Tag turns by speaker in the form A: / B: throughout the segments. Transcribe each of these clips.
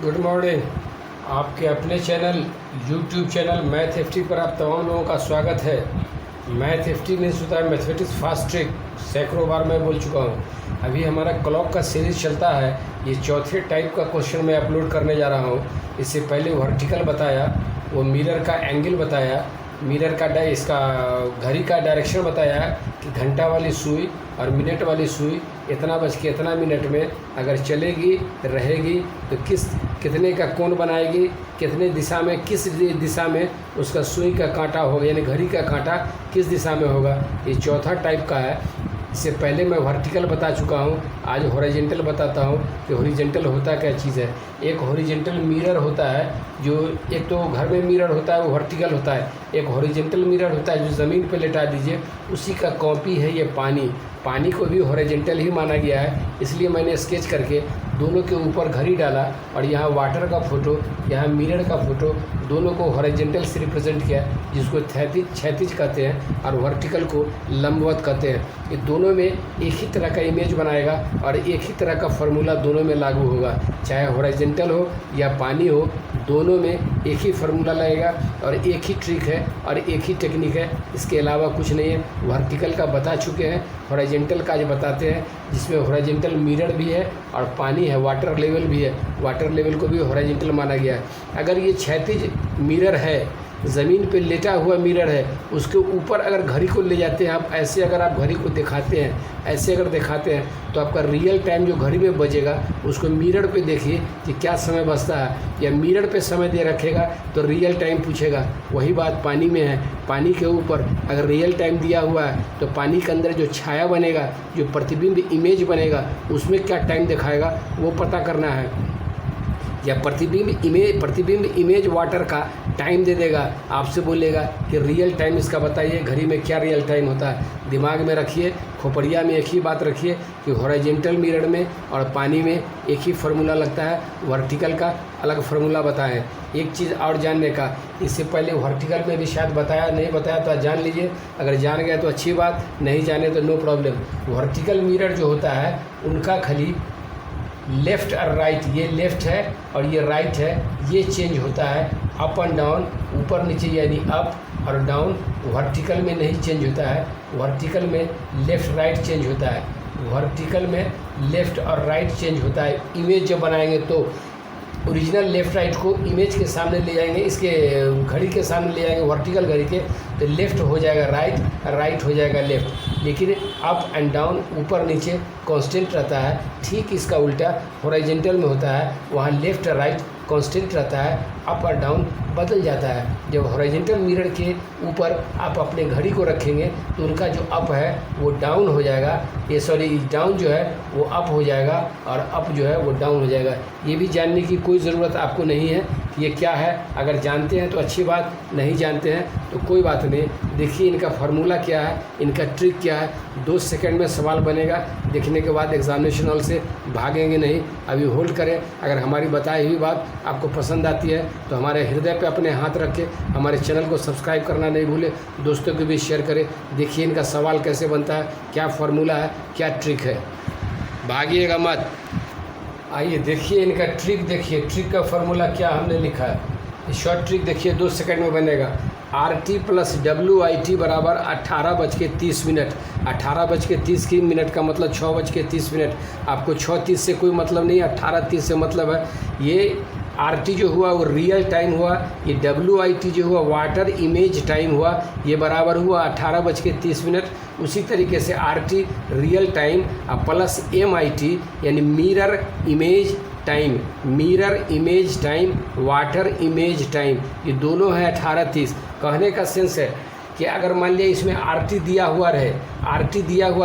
A: Good morning. आपके अपने channel YouTube channel math FT पर आप तमाम लोगों का स्वागत है। मैथ एफटी मीन्स होता है मैथमेटिक्स फास्ट ट्रिक। सैकड़ों बार मैं बोल चुका हूँ। अभी हमारा क्लॉक का सीरीज चलता है। ये चौथे टाइप का क्वेश्चन मैं अपलोड करने जा रहा हूँ। इससे पहले वर्टिकल बताया, वो मिरर का एंगल बताया, मिरर का इसका घड़ी का डायरेक्शन बताया कि घंटा वाली सुई और मिनट वाली सुई इतना बज के इतना मिनट में अगर चलेगी रहेगी तो कितने का कोण बनाएगी, कितने दिशा में, किस दिशा में उसका सुई का कांटा होगा, यानी घड़ी का कांटा किस दिशा में होगा। ये चौथा टाइप का है। इससे पहले मैं वर्टिकल बता चुका हूँ। आज हॉरिजॉन्टल बताता हूँ कि हॉरिजॉन्टल होता क्या चीज़ है। एक हॉरिजॉन्टल मिरर होता है, जो एक तो घर में मिरर होता है वो वर्टिकल होता है। एक हॉरिजॉन्टल मिरर होता है जो ज़मीन पे लेटा दीजिए, उसी का कॉपी है ये पानी को भी हॉरिजॉन्टल ही माना गया है। इसलिए मैंने स्केच करके दोनों के ऊपर घड़ी डाला और यहाँ वाटर का फ़ोटो, यहाँ मिरर का फ़ोटो, दोनों को हॉरिजॉन्टल से रिप्रेजेंट किया, जिसको क्षैतिज कहते हैं और वर्टिकल को लंबवत कहते हैं। ये दोनों में एक ही तरह का इमेज बनाएगा और एक ही तरह का फार्मूला दोनों में लागू होगा। चाहे हॉरिजॉन्टल हो या पानी हो, दोनों में एक ही फार्मूला लगेगा और एक ही ट्रिक है और एक ही टेक्निक है। इसके अलावा कुछ नहीं है। वर्टिकल का बता चुके हैं, हॉरिजॉन्टल का आज बताते हैं, जिसमें हॉरिजॉन्टल मिरर भी है और पानी है, वाटर लेवल भी है। वाटर लेवल को भी हॉरिजॉन्टल माना गया है। अगर ये क्षैतिज मिरर है, ज़मीन पे लेटा हुआ मिरर है, उसके ऊपर अगर घड़ी को ले जाते हैं आप, ऐसे अगर आप घड़ी को दिखाते हैं, ऐसे अगर दिखाते हैं तो आपका रियल टाइम जो घड़ी में बजेगा उसको मिरर पे देखिए कि क्या समय बजता है, या मिरर पे समय दे रखेगा तो रियल टाइम पूछेगा। वही बात पानी में है। पानी के ऊपर अगर रियल टाइम दिया हुआ है तो पानी के अंदर जो छाया बनेगा, जो प्रतिबिंब इमेज बनेगा, उसमें क्या टाइम दिखाएगा वो पता करना है। या प्रतिबिंब इमेज वाटर का टाइम दे देगा, आपसे बोलेगा कि रियल टाइम इसका बताइए, घड़ी में क्या रियल टाइम होता है। दिमाग में रखिए, खोपड़िया में एक ही बात रखिए कि हॉरिजॉन्टल मिरर में और पानी में एक ही फार्मूला लगता है, वर्टिकल का अलग फार्मूला बताएं। एक चीज़ और जानने का, इससे पहले वर्टिकल में भी शायद बताया, नहीं बताया तो जान लीजिए। अगर जान गए तो अच्छी बात, नहीं जाने तो नो प्रॉब्लम। वर्टिकल मिरर जो होता है उनका खाली लेफ़्ट और राइट, ये लेफ़्ट है और ये राइट है, ये चेंज होता है अप एंड डाउन, ऊपर नीचे यानी अप और डाउन। वर्टिकल में नहीं चेंज होता है। वर्टिकल में लेफ़्ट राइट चेंज होता है। वर्टिकल में लेफ़्ट और राइट चेंज होता है। इमेज जब बनाएंगे तो ओरिजिनल लेफ़्ट राइट को इमेज के सामने ले जाएंगे, इसके घड़ी के सामने ले जाएंगे, वर्टिकल घड़ी के, तो लेफ़्ट हो जाएगा राइट, राइट हो जाएगा लेफ़्ट। लेकिन अप एंड डाउन, ऊपर नीचे कांस्टेंट रहता है। ठीक इसका उल्टा हॉरिजॉन्टल में होता है, वहाँ लेफ़्ट राइट कांस्टेंट रहता है, अप और डाउन बदल जाता है। जब हॉरिजॉन्टल मिरर के ऊपर आप अपने घड़ी को रखेंगे तो उनका जो अप है वो डाउन हो जाएगा, डाउन जो है वो अप हो जाएगा और अप जो है वो डाउन हो जाएगा। ये भी जानने की कोई ज़रूरत आपको नहीं है ये क्या है। अगर जानते हैं तो अच्छी बात, नहीं जानते हैं तो कोई बात नहीं। देखिए इनका फार्मूला क्या है, इनका ट्रिक क्या है। 2 सेकंड में सवाल बनेगा। देखने के बाद एग्जामिनेशन हॉल से भागेंगे नहीं। अभी होल्ड करें। अगर हमारी बताई हुई बात आपको पसंद आती है तो हमारे हृदय पे अपने हाथ रख के हमारे चैनल को सब्सक्राइब करना नहीं भूले, दोस्तों को भी शेयर करें। देखिए इनका सवाल कैसे बनता है, क्या फार्मूला है, क्या ट्रिक है। भागिएगा मत। आइए देखिए इनका ट्रिक। देखिए ट्रिक का फार्मूला क्या हमने लिखा है। शॉर्ट ट्रिक देखिए 2 सेकंड में बनेगा। RT + WIT बराबर 18:30। 18:30 का मतलब 6:30। आपको 6:30 से कोई मतलब नहीं है, 18:30 से मतलब है। ये RT जो हुआ वो रियल टाइम हुआ, ये WIT जो हुआ वाटर इमेज टाइम हुआ, ये बराबर हुआ 18:30। उसी तरीके से RT real time plus MIT यानी mirror image time, mirror image time, water image time, ये दोनों है 18:30। कहने का सेंस है कि अगर मान लिया इसमें RT दिया हुआ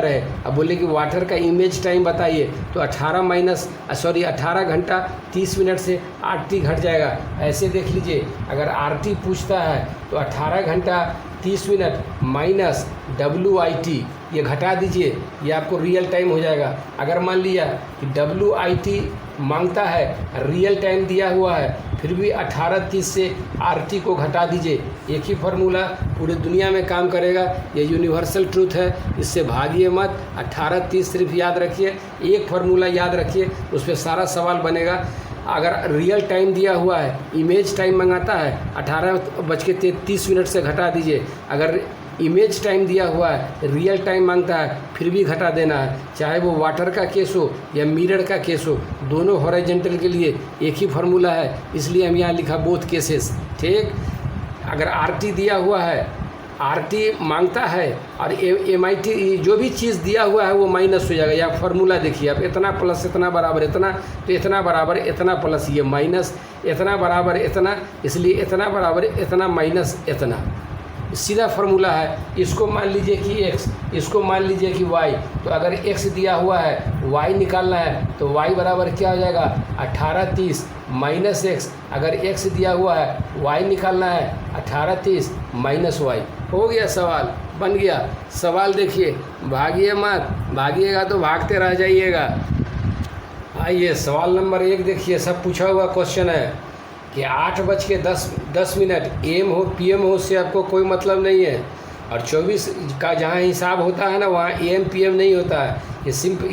A: रहे, अब बोले कि वाटर का इमेज टाइम बताइए तो 18 घंटा 30 मिनट से RT घट जाएगा। ऐसे देख लीजिए, अगर RT पूछता है तो 18 घंटा 30 मिनट माइनस WIT ये घटा दीजिए, ये आपको रियल टाइम हो जाएगा। अगर मान लिया कि WIT मांगता है, रियल टाइम दिया हुआ है, फिर भी 18:30 से RT को घटा दीजिए। एक ही फार्मूला पूरी दुनिया में काम करेगा, ये यूनिवर्सल ट्रूथ है, इससे भागिए मत। 18:30 सिर्फ याद रखिए, एक फार्मूला याद रखिए, उस पर सारा सवाल बनेगा। अगर रियल टाइम दिया हुआ है, इमेज टाइम मंगाता है 18:30 से घटा दीजिए। अगर इमेज टाइम दिया हुआ है, रियल टाइम मांगता है, फिर भी घटा देना है। चाहे वो वाटर का केस हो या मिरर का केस हो, दोनों हॉरिजॉन्टल के लिए एक ही फार्मूला है, इसलिए हम यहाँ लिखा बोथ केसेस। ठीक, अगर आरटी दिया हुआ है, आरटी मांगता है और एमआईटी जो भी चीज़ दिया हुआ है वो माइनस हो जाएगा। या फार्मूला देखिए आप, इतना प्लस इतना बराबर इतना, तो इतना बराबर इतना प्लस ये माइनस, इतना बराबर इतना, इसलिए इतना बराबर इतना माइनस इतना, सीधा फार्मूला है। इसको मान लीजिए कि x, इसको मान लीजिए कि y। तो अगर x दिया हुआ है, y निकालना है, तो y बराबर क्या हो जाएगा 18:30 माइनस x। अगर x दिया हुआ है, y निकालना है 18:30 माइनस y। हो गया, सवाल बन गया। सवाल देखिए, भागिए मत, भागिएगा तो भागते रह जाइएगा। आइए सवाल नंबर 1 देखिए, सब पूछा हुआ क्वेश्चन है कि 8:10 AM हो PM हो, उससे आपको कोई मतलब नहीं है। और 24 का जहाँ हिसाब होता है ना, वहाँ AM PM नहीं होता है।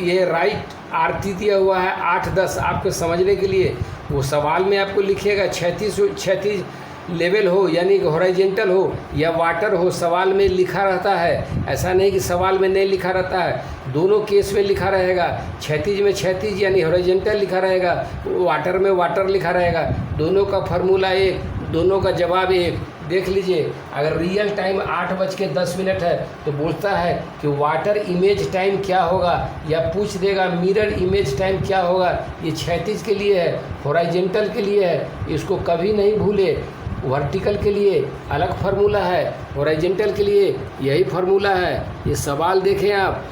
A: ये राइट आरती दिया हुआ है 8:10। आपको समझने के लिए वो सवाल में आपको लिखिएगा 36 लेवल हो, यानी कि हॉरिजॉन्टल हो या वाटर हो, सवाल में लिखा रहता है। ऐसा नहीं कि सवाल में नहीं लिखा रहता है, दोनों केस में लिखा रहेगा। क्षैतिज में क्षैतिज यानी हॉरिजॉन्टल लिखा रहेगा, वाटर में वाटर लिखा रहेगा। दोनों का फार्मूला एक, दोनों का जवाब एक। देख लीजिए, अगर रियल टाइम 8:10 है तो बोलता है कि वाटर इमेज टाइम क्या होगा, या पूछ देगा मिरर इमेज टाइम क्या होगा। ये क्षैतिज के लिए है, हॉरिजॉन्टल के लिए है, इसको कभी नहीं भूले। वर्टिकल के लिए अलग फार्मूला है, हॉरिजॉन्टल के लिए यही फार्मूला है। ये सवाल देखें आप,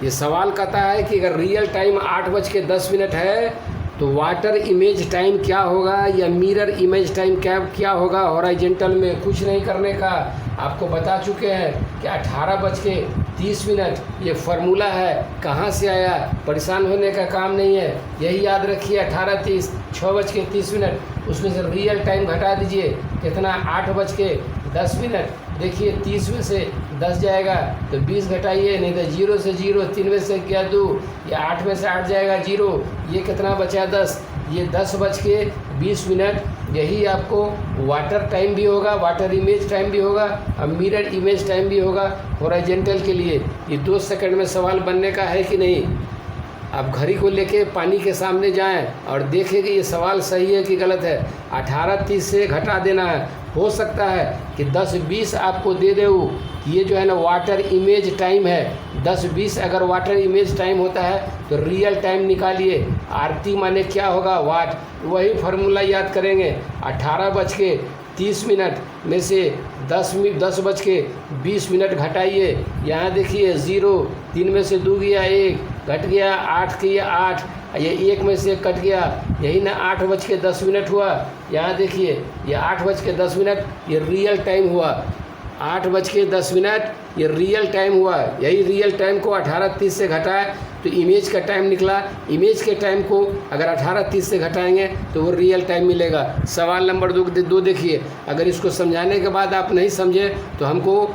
A: ये सवाल कहता है कि अगर रियल टाइम 8:10 है तो वाटर इमेज टाइम क्या होगा या मिरर इमेज टाइम क्या होगा हॉरिजॉन्टल में। कुछ नहीं करने का, आपको बता चुके हैं कि 18:30 ये फार्मूला है। कहाँ से आया, परेशान होने का काम नहीं है, यही याद रखिए 18:30, 6:30। उसमें से रियल टाइम घटा दीजिए, कितना 8:10। देखिए 30 में से 10 जाएगा तो 20 घटाइए, नहीं तो 0 से 0, 3 में से क्या 2, या 8 में से 8 जाएगा 0, ये कितना बचा 10। ये 10:20, यही आपको वाटर टाइम भी होगा, वाटर इमेज टाइम भी होगा और मिरर इमेज टाइम भी होगा हॉरिजॉन्टल के लिए। ये 2 सेकंड में सवाल बनने का है कि नहीं। आप घड़ी को लेके पानी के सामने जाएं और देखें कि ये सवाल सही है कि गलत है। 18:30 से घटा देना है। हो सकता है कि 10:20 आपको दे दे वो, ये जो है ना वाटर इमेज टाइम है। 10:20 अगर वाटर इमेज टाइम होता है तो रियल टाइम निकालिए। आरती माने क्या होगा, वाट। वही फार्मूला याद करेंगे। 18:30 में से 10:20 घटाइए। यहाँ देखिए 0, 3 में से 2 गया 1, घट गया 8 किया 8, ये 1 में से कट गया, यही ना 8:10 हुआ। यहाँ देखिए ये 8:10 ये रियल टाइम हुआ। 8:10 ये रियल टाइम हुआ। यही रियल टाइम को 18:30 से घटाए तो इमेज का टाइम निकला। इमेज के टाइम को अगर 18:30 से घटाएंगे तो वो रियल टाइम मिलेगा। सवाल नंबर 2 देखिए, अगर इसको समझाने के बाद आप नहीं समझे तो हमको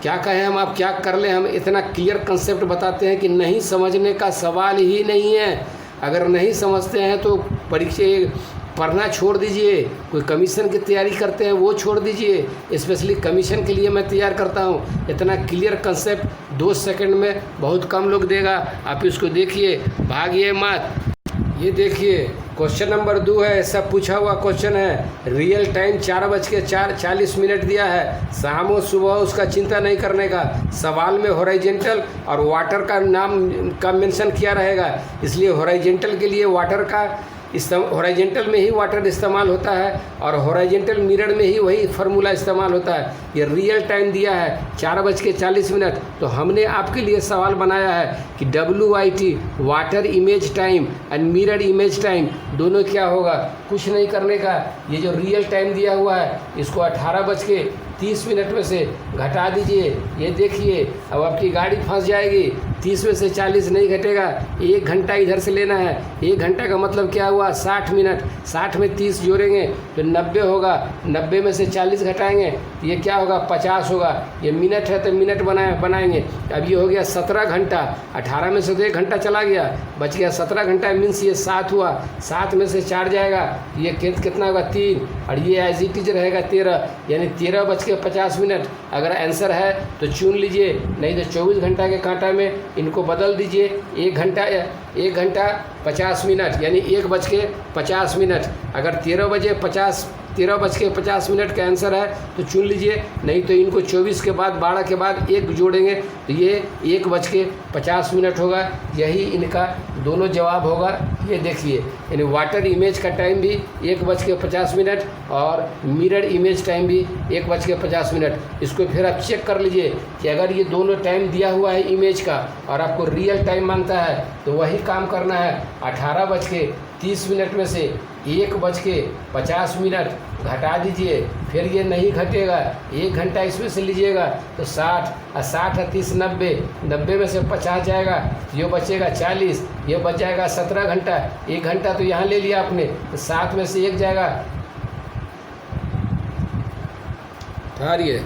A: क्या कहें हम, आप क्या कर लें। हम इतना क्लियर कंसेप्ट बताते हैं कि नहीं समझने का सवाल ही नहीं है। अगर नहीं समझते हैं तो परीक्षा पढ़ना छोड़ दीजिए। कोई कमीशन की तैयारी करते हैं वो छोड़ दीजिए। स्पेशली कमीशन के लिए मैं तैयार करता हूँ। इतना क्लियर कंसेप्ट 2 सेकंड में बहुत कम लोग देगा। आप इसको देखिए, भागिए मत। ये देखिए क्वेश्चन नंबर 2 है, सब पूछा हुआ क्वेश्चन है। रियल टाइम 4:40 दिया है। शाम हो सुबह उसका चिंता नहीं करने का। सवाल में हॉरिजॉन्टल और वाटर का नाम का मेंशन किया रहेगा, इसलिए हॉरिजॉन्टल के लिए वाटर का हॉरिजॉन्टल में ही वाटर इस्तेमाल होता है और हॉरिजॉन्टल मिरर में ही वही फार्मूला इस्तेमाल होता है। ये रियल टाइम दिया है 4:40, तो हमने आपके लिए सवाल बनाया है कि WIT water image time and mirror image time दोनों क्या होगा। कुछ नहीं करने का। ये जो रियल टाइम दिया हुआ है इसको 18:10 30 मिनट में से घटा दीजिए। ये देखिए अब आपकी गाड़ी फंस जाएगी। 30 में से 40 नहीं घटेगा, 1 घंटा इधर से लेना है। 1 घंटा का मतलब क्या हुआ? 60 मिनट। 60 में 30 जोड़ेंगे तो 90 होगा। 90 में से 40 घटाएंगे तो ये क्या होगा? 50 होगा। ये मिनट है तो मिनट बनाएंगे। अब ये हो गया 17 घंटा। 18 में से तो 1 घंटा चला गया, बच गया 17 घंटा। मीन्स ये 7 हुआ। 7 में से 4 जाएगा, ये कितना होगा? 3। और ये एज इट इज रहेगा 13, यानी 13:50 मिनट। अगर आंसर है तो चुन लीजिए, नहीं तो 24 घंटा के कांटा में इनको बदल दीजिए। 1 घंटा 50 मिनट, यानी 1:50 मिनट। अगर 13:50 मिनट का आंसर है तो चुन लीजिए, नहीं तो इनको 24 के बाद 12 के बाद 1 जोड़ेंगे तो ये 1:50 मिनट होगा। यही इनका दोनों जवाब होगा। ये देखिए, यानी वाटर इमेज का टाइम भी 1:50 मिनट और मिरर इमेज टाइम भी 1:50 मिनट। इसको फिर आप चेक कर लीजिए कि अगर ये दोनों टाइम दिया हुआ है इमेज का और आपको रियल टाइम मांगता है तो वही काम करना है। 18:30 मिनट में से 1:50 मिनट घटा दीजिए, फिर ये नहीं घटेगा। 1 घंटा इसमें से लीजिएगा तो 60 और 60 है 30 90। 90 में से 50 जाएगा तो ये बचेगा 40, ये बच जाएगा 17 घंटा। 1 घंटा तो यहाँ ले लिया आपने, तो 7 में से 1 जाएगा। ठहरिए,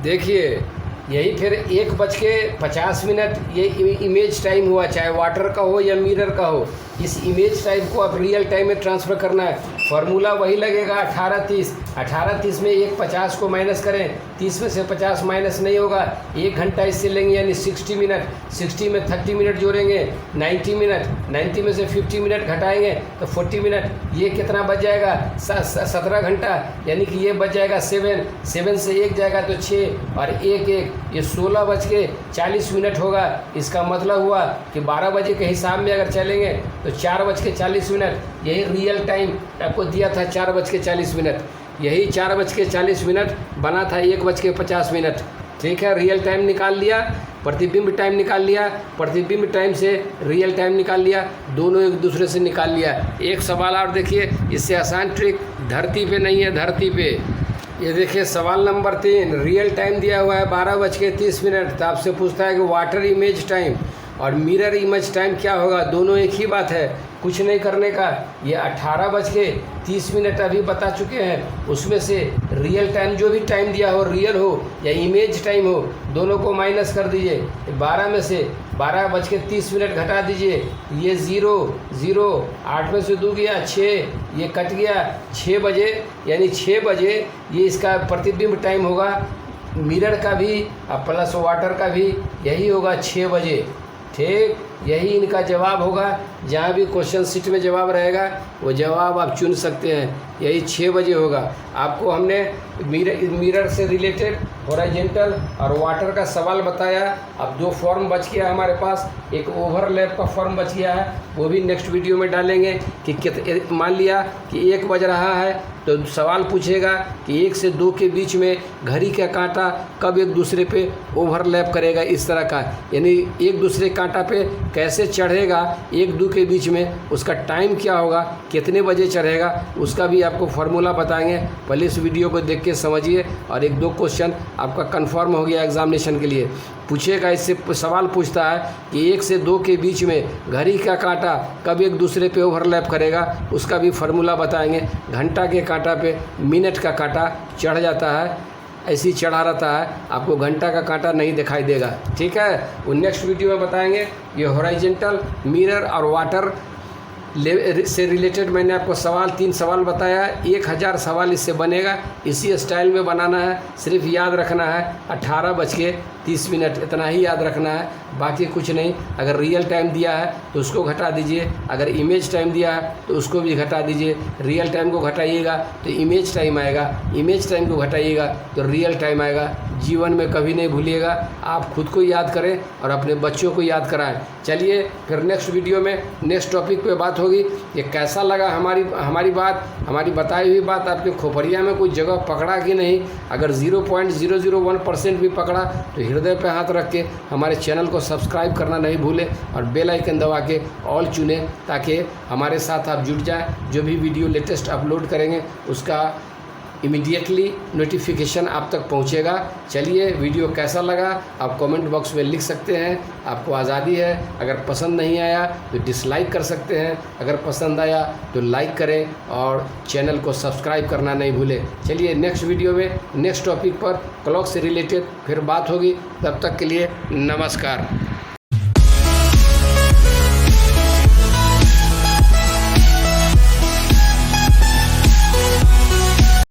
A: देखिए यही फिर 1:50 मिनट ये इमेज टाइम हुआ, चाहे वाटर का हो या मिरर का हो। इस इमेज टाइम को आप रियल टाइम में ट्रांसफ़र करना है। फार्मूला वही लगेगा 18:30। 18:30 में 1:50 को माइनस करें, 30 में से 50 माइनस नहीं होगा। 1 घंटा इससे लेंगे यानी 60 मिनट। 60 में 30 मिनट जोड़ेंगे 90 मिनट। 90 में से 50 मिनट घटाएंगे तो 40 मिनट। ये कितना बच जाएगा? 17 घंटा, यानी कि ये बच जाएगा 7। 7 से 1 जाएगा तो 6 और 1 ये 16:40 मिनट होगा। इसका मतलब हुआ कि 12 बजे के हिसाब में अगर चलेंगे तो 4:40 मिनट। यही रियल टाइम आपको दिया था 4:40 मिनट। यही 4:40 मिनट बना था 1:50 मिनट। ठीक है, रियल टाइम निकाल लिया, प्रतिबिंब टाइम निकाल लिया, प्रतिबिंब टाइम से रियल टाइम निकाल लिया, दोनों एक दूसरे से निकाल लिया। एक सवाल और देखिए, इससे आसान ट्रिक धरती पे नहीं है, धरती पे। ये देखिए सवाल नंबर 3, रियल टाइम दिया हुआ है 12:30 मिनट। तो आपसे पूछता है कि वाटर इमेज टाइम और मिरर इमेज टाइम क्या होगा? दोनों एक ही बात है, कुछ नहीं करने का। ये 18:30 मिनट अभी बता चुके हैं, उसमें से रियल टाइम जो भी टाइम दिया हो, रियल हो या इमेज टाइम हो, दोनों को माइनस कर दीजिए। 12 में से 12:30 मिनट घटा दीजिए, ये 0 8 में से 2 गया 6, ये कट गया 6 बजे, यानी 6 बजे ये इसका प्रतिबिंब टाइम होगा। मिरर का भी और प्लस वाटर का भी यही होगा 6 बजे। ठीक, यही इनका जवाब होगा। जहाँ भी क्वेश्चन शीट में जवाब रहेगा वो जवाब आप चुन सकते हैं, यही 6 बजे होगा। आपको हमने मिरर से रिलेटेड हॉरिजॉन्टल और वाटर का सवाल बताया। अब 2 फॉर्म बच गया हमारे पास, एक ओवरलैप का फॉर्म बच गया है, वो भी नेक्स्ट वीडियो में डालेंगे कि मान लिया कि 1 बज रहा है तो सवाल पूछेगा कि 1 से 2 के बीच में घड़ी का कांटा कब एक दूसरे पे ओवरलैप करेगा, इस तरह का, यानी एक दूसरे कांटा पे कैसे चढ़ेगा 1-2 के बीच में, उसका टाइम क्या होगा, कितने बजे चढ़ेगा, उसका भी आपको फार्मूला बताएंगे। पहले इस वीडियो को देख के समझिए और 1-2 क्वेश्चन आपका कंफर्म हो गया एग्जामिनेशन के लिए। पूछेगा, इससे सवाल पूछता है कि 1 से 2 के बीच में घड़ी का कांटा कब एक दूसरे पे ओवरलैप करेगा, उसका भी फार्मूला बताएंगे। घंटा के कांटा पे मिनट का कांटा चढ़ जाता है, ऐसी चढ़ा रहता है, आपको घंटा का कांटा नहीं दिखाई देगा। ठीक है, वो नेक्स्ट वीडियो में बताएंगे। ये हॉरिजॉन्टल, मिरर और वाटर से रिलेटेड मैंने आपको 3 सवाल बताया। 1000 सवाल इससे बनेगा, इसी स्टाइल में बनाना है। सिर्फ याद रखना है 18:30 मिनट, इतना ही याद रखना है, बाकी कुछ नहीं। अगर रियल टाइम दिया है तो उसको घटा दीजिए, अगर इमेज टाइम दिया है तो उसको भी घटा दीजिए। रियल टाइम को घटाइएगा तो इमेज टाइम आएगा, इमेज टाइम को घटाइएगा तो रियल टाइम आएगा। जीवन में कभी नहीं भूलिएगा, आप खुद को याद करें और अपने बच्चों को याद कराएं। चलिए फिर नेक्स्ट वीडियो में नेक्स्ट टॉपिक पे बात होगी। ये कैसा लगा हमारी बात, हमारी बताई हुई बात आपके खोपड़िया में कोई जगह पकड़ा कि नहीं? अगर 0.001% भी पकड़ा तो हृदय पे हाथ रख के हमारे चैनल को सब्सक्राइब करना नहीं भूलें और बेल आइकन दबा के ऑल चुनें, ताकि हमारे साथ आप जुड़ जाएं। जो भी वीडियो लेटेस्ट अपलोड करेंगे उसका इमीडिएटली नोटिफिकेशन आप तक पहुंचेगा। चलिए, वीडियो कैसा लगा आप कमेंट बॉक्स में लिख सकते हैं, आपको आज़ादी है। अगर पसंद नहीं आया तो डिसलाइक कर सकते हैं, अगर पसंद आया तो लाइक करें और चैनल को सब्सक्राइब करना नहीं भूलें। चलिए, नेक्स्ट वीडियो में नेक्स्ट टॉपिक पर क्लॉक से रिलेटेड फिर बात होगी। तब तक के लिए नमस्कार।